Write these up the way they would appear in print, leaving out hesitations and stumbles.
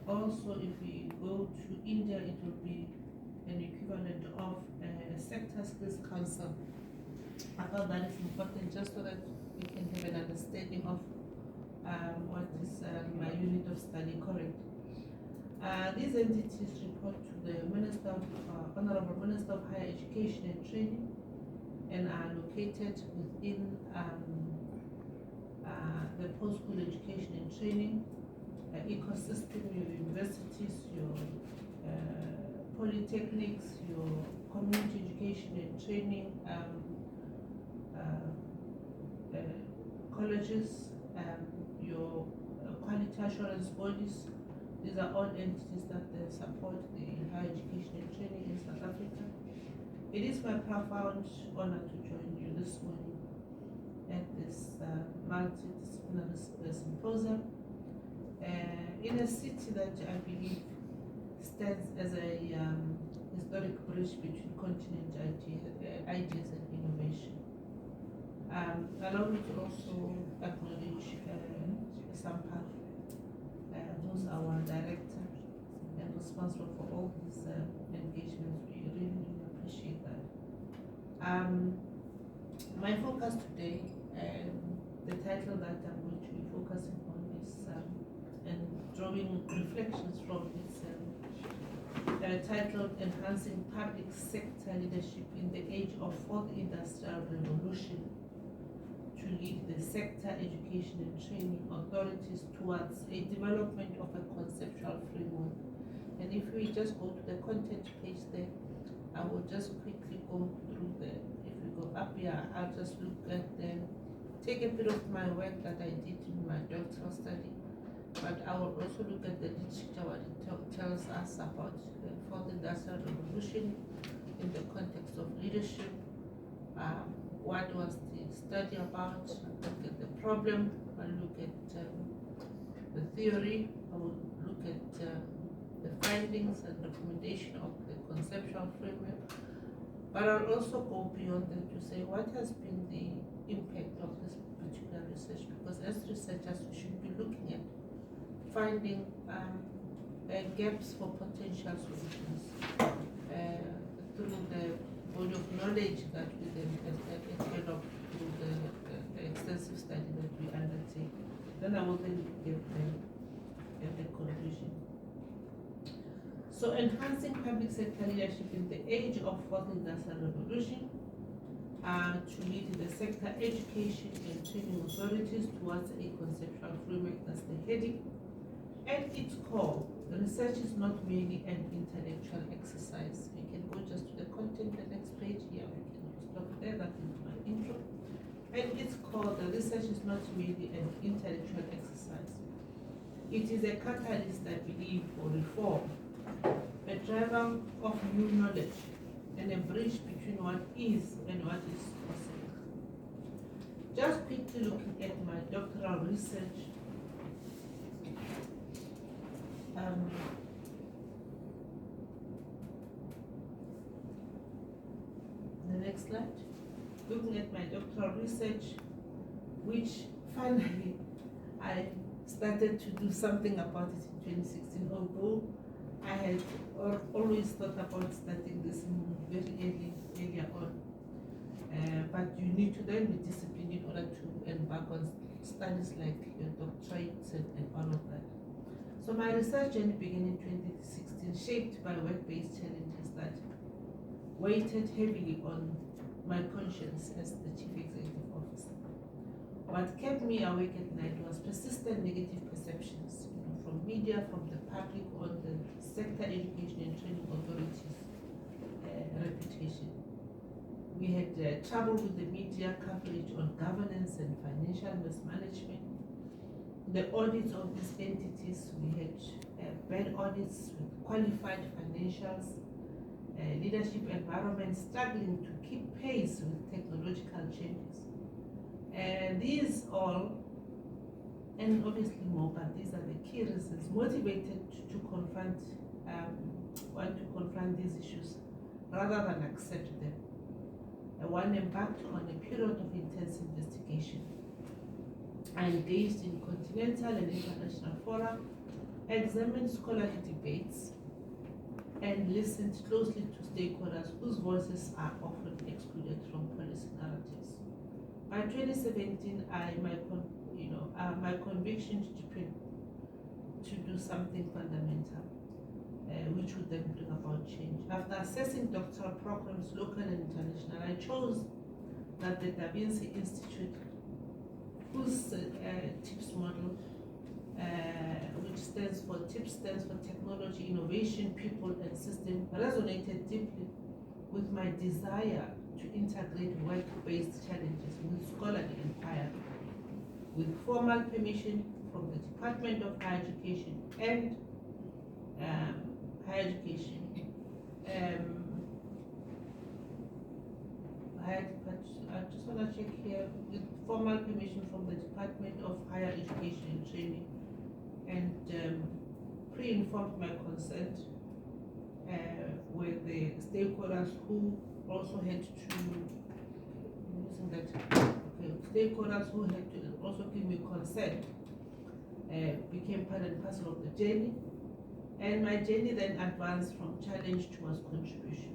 Also, if we go to India, it will be an equivalent of a sector skills council. I thought that is important just so that we can have an understanding of what is my unit of study correct. These entities report to the Honorable Minister of Higher Education and Training, and are located within the post-school education and training ecosystem, your universities, your polytechnics, your community education and training colleges, your quality assurance bodies. These are all entities that support the higher education and training in South Africa. It is my profound honor to join you this morning at this multidisciplinary symposium in a city that I believe stands as a historic bridge between continent ideas and innovation. Allow me to also acknowledge Sampa, who's our director and responsible for all these engagements. We really appreciate that. My focus today, the title that I'm going to be focusing on is, and drawing reflections from this titled Enhancing Public Sector Leadership in the Age of Fourth Industrial Revolution, to lead the sector education and training authorities towards a development of a conceptual framework. And if we just go to the content page there, I will just quickly go through if we go up here, I'll just look at take a bit of my work that I did in my doctoral study, but I will also look at the literature, what it tells us about the fourth industrial revolution in the context of leadership. What was the study about? I'll look at the problem, I'll look at the theory, I will look at the findings and recommendation of the conceptual framework, but I'll also go beyond that to say what has been the impact of this particular research, because as researchers we should be looking at finding gaps for potential solutions through the body of knowledge that we then develop through the extensive study that we undertake. Then I will then get the conclusion. So enhancing public sector leadership in the age of fourth industrial revolution, to lead the sector education and training authorities towards a conceptual framework, that's the heading. At its core, the research is not merely an intellectual exercise. We can go just to the content, the next page here, we can stop there, that is my intro. At its core, the research is not merely an intellectual exercise. It is a catalyst, I believe, for reform, a driver of new knowledge, and a bridge between what is and what is possible. Just quickly looking at my doctoral research, the next slide. Looking at my doctoral research, which finally I started to do something about it in 2016, although I had always thought about starting this very earlier on. But you need to then be disciplined in order to embark on studies like your doctorates and all of that. So my research journey began in 2016, shaped by work-based challenges that weighted heavily on my conscience as the Chief Executive Officer. What kept me awake at night was persistent negative perceptions, from media, from the public, on the sector education and training authorities' reputation. We had trouble with the media coverage on governance and financial mismanagement. The audits of these entities, we had bad audits with qualified financials, leadership environment struggling to keep pace with technological changes. These all, and obviously more, but these are the key reasons, motivated to confront these issues rather than accept them. One embarked on a period of intense investigation. I engaged in continental and international fora examined scholarly debates, and listened closely to stakeholders whose voices are often excluded from policy narratives. By 2017, my conviction to do something fundamental, which would then bring about change. After assessing doctoral programs, local and international, I chose that the Da Vinci Institute, whose TIPS model, which stands for Technology, Innovation, People and System, resonated deeply with my desire to integrate work-based challenges with scholarly inquiry, with formal permission from the Department of Higher Education and Higher Education. I just want to check here, with formal permission from the Department of Higher Education and Training, and pre-informed my consent with the stakeholders who also had to, stakeholders who had to also give me consent, became part and parcel of the journey, and my journey then advanced from challenge towards contribution.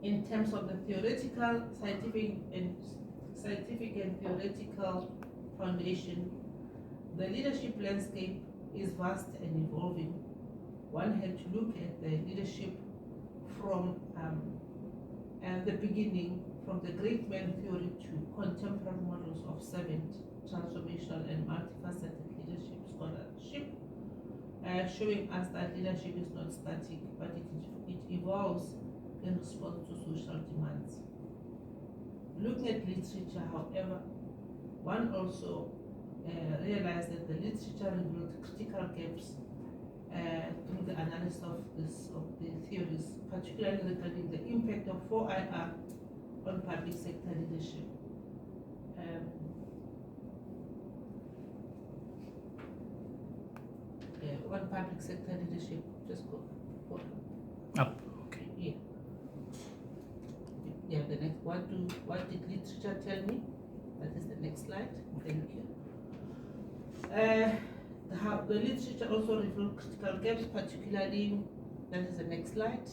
In terms of the theoretical, scientific and theoretical foundation, the leadership landscape is vast and evolving. One had to look at the leadership from the beginning, from the great man theory to contemporary models of servant, transformational and multifaceted leadership scholarship, showing us that leadership is not static, but it evolves in response to social demands. Looking at literature, however, one also realized that the literature revealed critical gaps through the analysis of the theories, particularly regarding the impact of 4IR on public sector leadership. On public sector leadership, just go up. Okay. Yeah. Yeah. The next. What did literature tell me? That is the next slide. Thank you. How the literature also revealed critical gaps, particularly. That is the next slide.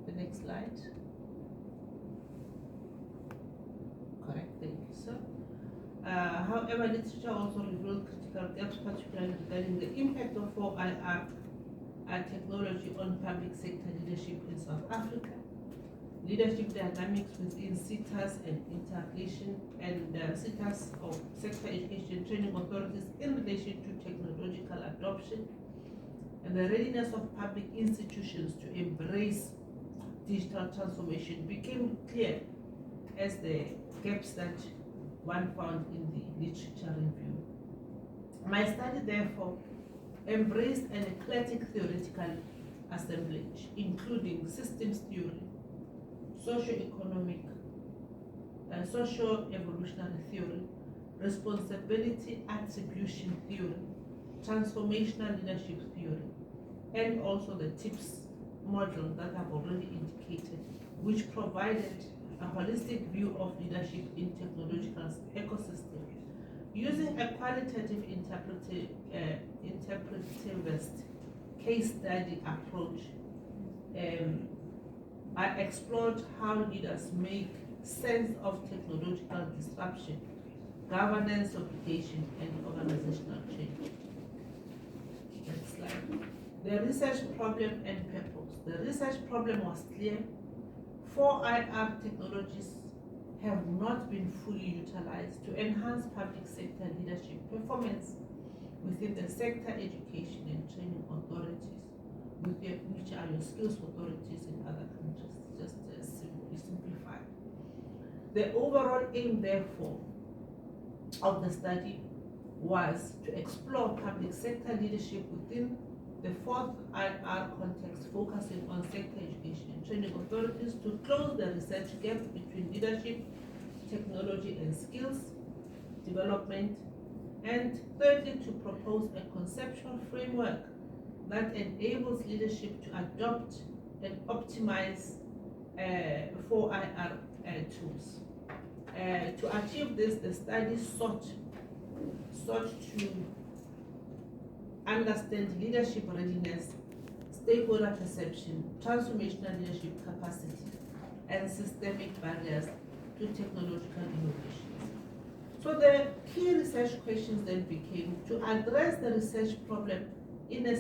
The next slide. Correct. Thank you, sir. However, literature also revealed critical gaps, particularly regarding the impact of 4IR technology on public sector leadership in South Africa, leadership dynamics within SETAs and integration, and SETAs or sector education training authorities in relation to technological adoption, and the readiness of public institutions to embrace digital transformation became clear as the gaps that one found in the literature review. My study, therefore, embraced an eclectic theoretical assemblage, including systems theory, socio-economic, socio-evolutionary theory, responsibility attribution theory, transformational leadership theory, and also the TIPS model that I've already indicated, which provided a holistic view of leadership in technological ecosystems. Using a qualitative interpretivist case study approach, I explored how leaders make sense of technological disruption, governance obligation, and organizational change. Next slide. The research problem and purpose. The research problem was clear. 4IR technologies have not been fully utilized to enhance public sector leadership performance within the sector education and training authorities, which are your skills authorities in other countries, just simplified. The overall aim, therefore, of the study was to explore public sector leadership within the 4IR context, focusing on sector education and training authorities to close the research gap between leadership, technology and skills development, and thirdly, to propose a conceptual framework that enables leadership to adopt and optimize 4IR tools. To achieve this, the study sought to understand leadership readiness, stakeholder perception, transformational leadership capacity, and systemic barriers to technological innovations. So the key research questions then became to address the research problem in a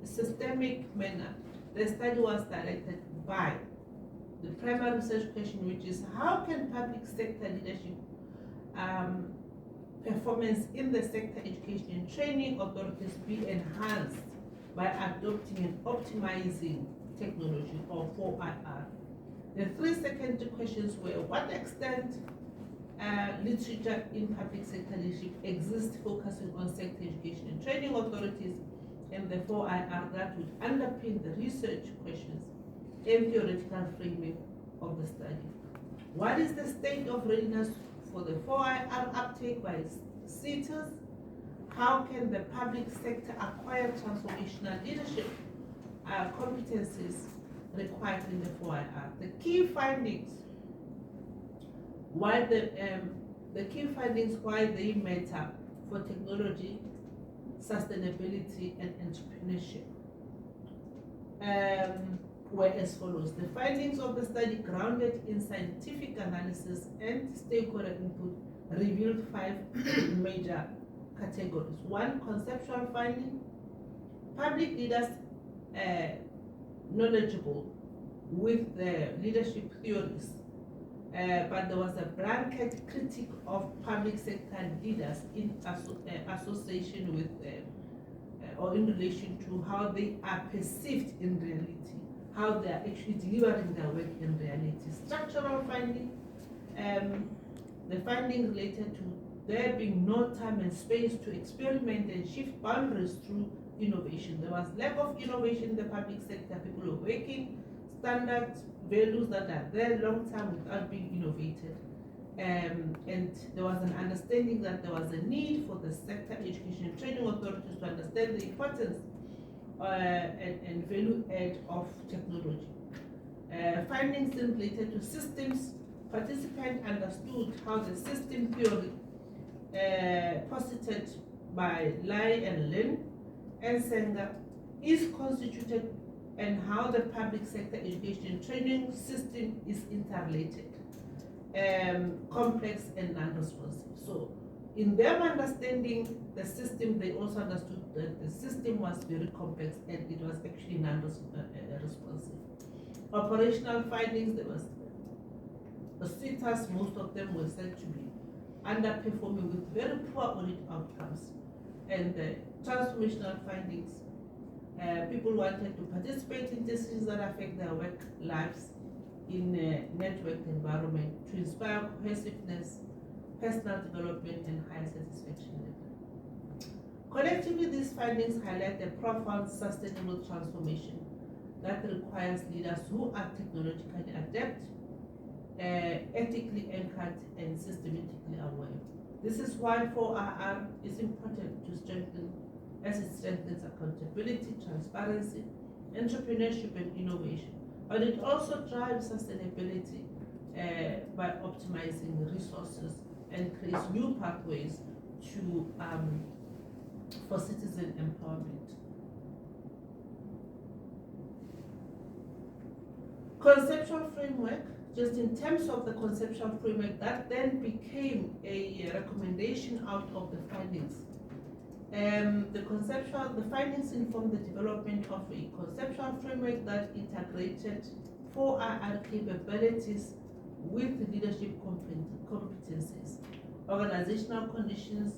systemic manner. The study was directed by the primary research question, which is how can public sector leadership performance in the sector education and training authorities be enhanced by adopting and optimizing technology, or 4IR. The three secondary questions were what extent literature in public sector leadership exists focusing on sector education and training authorities, and the 4IR that would underpin the research questions and theoretical framing of the study. What is the state of readiness for the 4IR uptake by SETAs? How can the public sector acquire transformational leadership competencies required in the 4IR? The key findings, why they matter for technology, sustainability, and entrepreneurship were as follows. The findings of the study, grounded in scientific analysis and stakeholder input, revealed 5 major categories. 1, conceptual finding. Public leaders knowledgeable with the leadership theories, but there was a blanket critique of public sector leaders in association with or in relation to how they are perceived in reality, how they are actually delivering their work in reality. Structural finding, the finding related to there being no time and space to experiment and shift boundaries through innovation. There was lack of innovation in the public sector. People were working standards, values that are there long time without being innovated. And there was an understanding that there was a need for the sector education and training authorities to understand the importance and value add of technology. Findings related to systems, participants understood how the system theory posited by Lai and Lin and Senga is constituted and how the public sector education and training system is interrelated, complex and non-responsive. So in their understanding the system, they also understood that the system was very complex and it was actually non-responsive. Operational findings, there was the SETAs, most of them were said to be underperforming with very poor audit outcomes. And the transformational findings, people wanted to participate in decisions that affect their work lives in a networked environment to inspire cohesiveness, personal development, and higher satisfaction level. Collectively, these findings highlight a profound sustainable transformation that requires leaders who are technologically adept, ethically anchored, and systematically aware. This is why 4IR is important to strengthen, as it strengthens accountability, transparency, entrepreneurship, and innovation. But it also drives sustainability by optimizing resources and creates new pathways to for citizen empowerment. Conceptual framework, just in terms of the conceptual framework, that then became a recommendation out of the findings. The findings informed the development of a conceptual framework that integrated 4IR capabilities with leadership competencies, organizational conditions,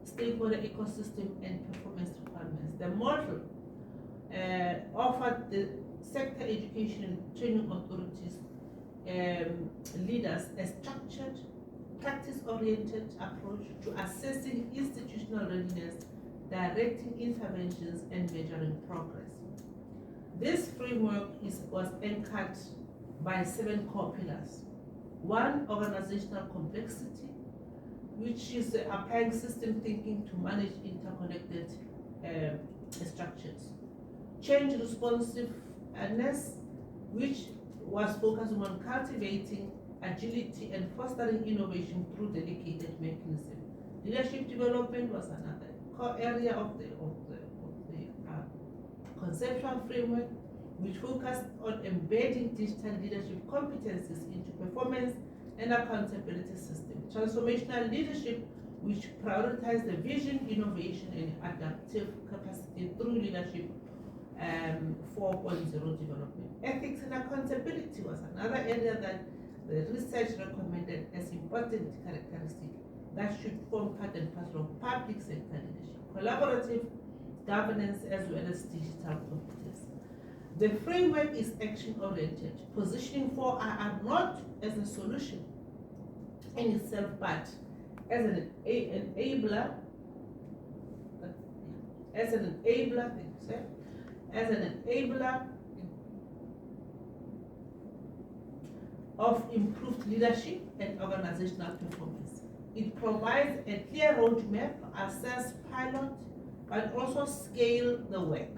stakeholder ecosystem, and performance requirements. The model offered the sector education and training authorities leaders a structured, practice-oriented approach to assessing institutional readiness, directing interventions, and measuring progress. This framework was anchored by 7 core pillars. 1, organizational complexity, which is applying system thinking to manage interconnected structures. Change responsiveness, which was focusing on cultivating agility and fostering innovation through dedicated mechanism. Leadership development was another core area of conceptual framework which focused on embedding digital leadership competencies into performance and accountability systems. Transformational leadership, which prioritized the vision, innovation, and adaptive capacity through leadership 4.0 development. Ethics and accountability was another area that the research recommended as important characteristic that should form part and parcel of public sector leadership. Collaborative governance as well as digital competence. The framework is action-oriented, positioning 4IR not as a solution in itself, but as an enabler, of improved leadership and organizational performance. It provides a clear roadmap to assess, pilot, but also scale the work,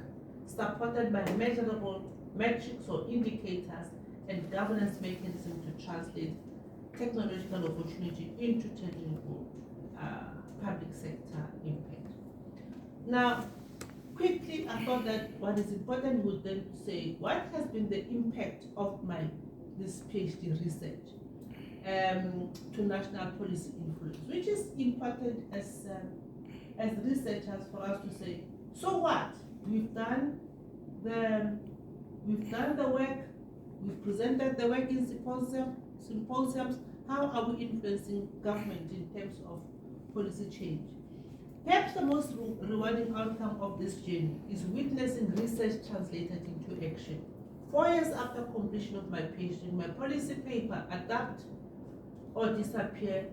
supported by measurable metrics or indicators and governance mechanisms to translate technological opportunity into tangible public sector impact. Now, quickly, I thought that what is important would then say, what has been the impact of this PhD research to national policy influence, which is important as researchers for us to say, so what? We've done the work, we've presented the work in symposiums. How are we influencing government in terms of policy change? Perhaps the most rewarding outcome of this journey is witnessing research translated into action. 4 years after completion of my PhD, my policy paper, Adapt or Disappear,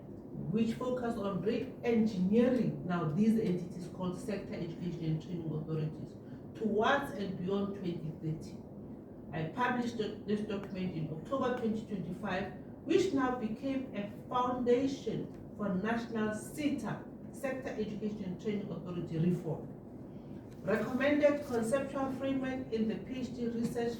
which focused on re-engineering now these entities called Sector Education and Training Authorities towards and beyond 2030. I published this document in October 2025, which now became a foundation for national SETA, Sector Education and Training Authority reform. Recommended conceptual framework in the PhD research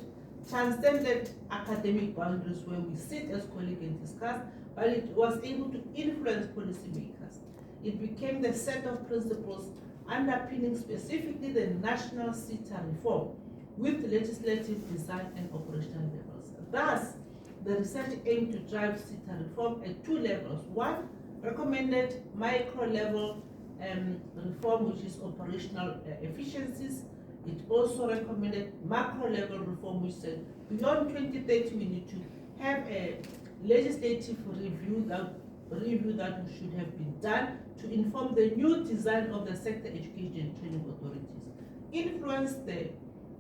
transcended academic boundaries where we sit as colleagues and discuss, but it was able to influence policymakers. It became the set of principles underpinning specifically the national SETA reform with legislative design and operational levels. Thus, the research aimed to drive SETA reform at 2 levels. One, recommended micro-level reform, which is operational efficiencies. It also recommended macro-level reform, which said beyond 2030 we need to have a legislative review that should have been done to inform the new design of the sector education and training authorities. Influenced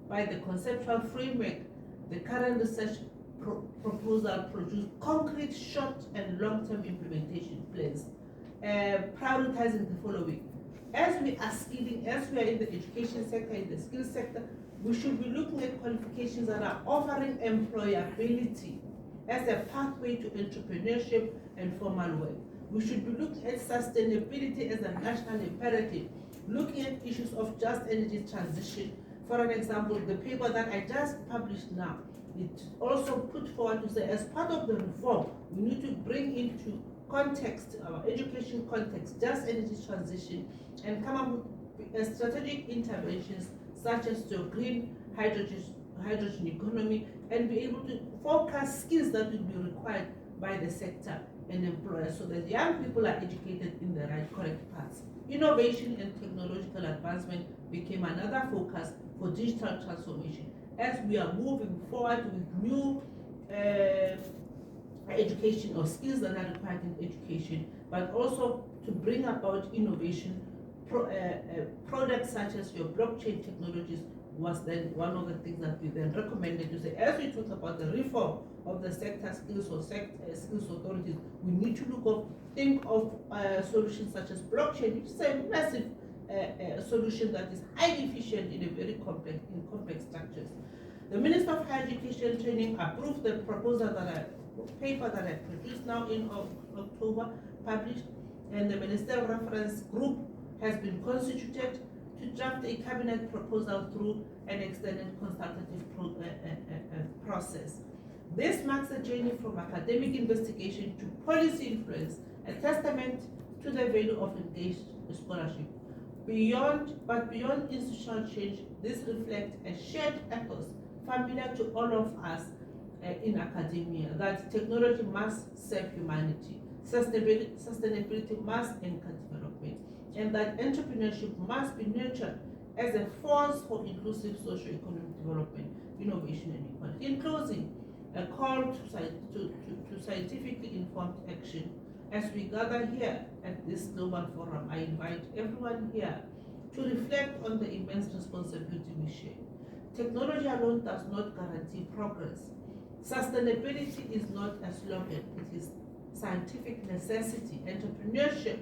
by the conceptual framework, the current research proposal produced concrete short and long-term implementation plans, prioritizing the following. As we are skilling, as we are in the education sector, in the skills sector, we should be looking at qualifications that are offering employability as a pathway to entrepreneurship and formal work. We should be looking at sustainability as a national imperative, looking at issues of just energy transition. For an example, the paper that I just published now, it also put forward to say, as part of the reform, we need to bring into context, our education context, just energy transition, and come up with strategic interventions such as the green hydrogen economy, and be able to forecast skills that will be required by the sector and employers so that young people are educated in the right, correct paths. Innovation and technological advancement became another focus for digital transformation as we are moving forward with new education or skills that are required in education, but also to bring about innovation. Products such as your blockchain technologies was then one of the things that we then recommended to say, as we talk about the reform of the sector skills or skills authorities, we need to think of solutions such as blockchain, which is a massive solution that is highly efficient in a very complex structures. The Minister of Higher Education and Training approved the proposal paper that I produced now in October, published, and the Ministerial Reference Group has been constituted to draft a cabinet proposal through an extended consultative process. This marks a journey from academic investigation to policy influence, a testament to the value of engaged scholarship. Beyond institutional change, this reflects a shared ethos familiar to all of us in academia, that technology must serve humanity, sustainability must anchor development, and that entrepreneurship must be nurtured as a force for inclusive socio-economic development, innovation, and equality. In closing, a call to scientifically informed action. As we gather here at this global forum, I invite everyone here to reflect on the immense responsibility we share. Technology alone does not guarantee progress. Sustainability is not a slogan, it is scientific necessity. Entrepreneurship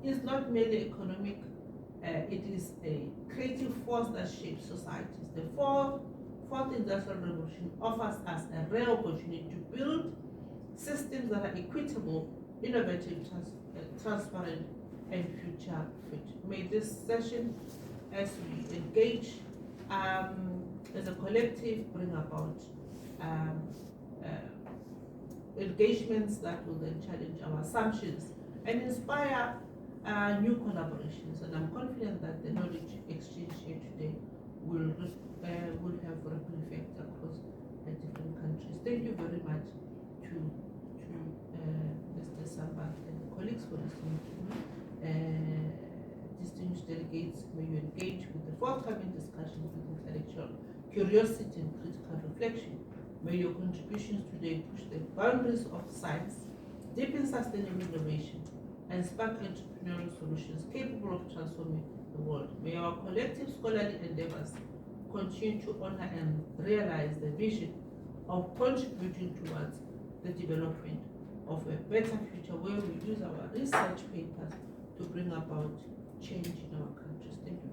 is not merely economic, it is a creative force that shapes societies. The fourth industrial revolution offers us a rare opportunity to build systems that are equitable, innovative, transparent, and future fit. May this session, as we engage as a collective, bring about engagements that will then challenge our assumptions and inspire new collaborations. And I'm confident that the knowledge exchange here today will have ripple effects across different countries. Thank you very much to Mr. Samba and the colleagues for listening to me. Distinguished delegates, may you engage with the forthcoming discussions with intellectual curiosity and critical reflection. May your contributions today push the boundaries of science, deepen sustainable innovation, and spark entrepreneurial solutions capable of transforming the world. May our collective scholarly endeavors continue to honor and realize the vision of contributing towards the development of a better future where we use our research papers to bring about change in our countries. Thank you.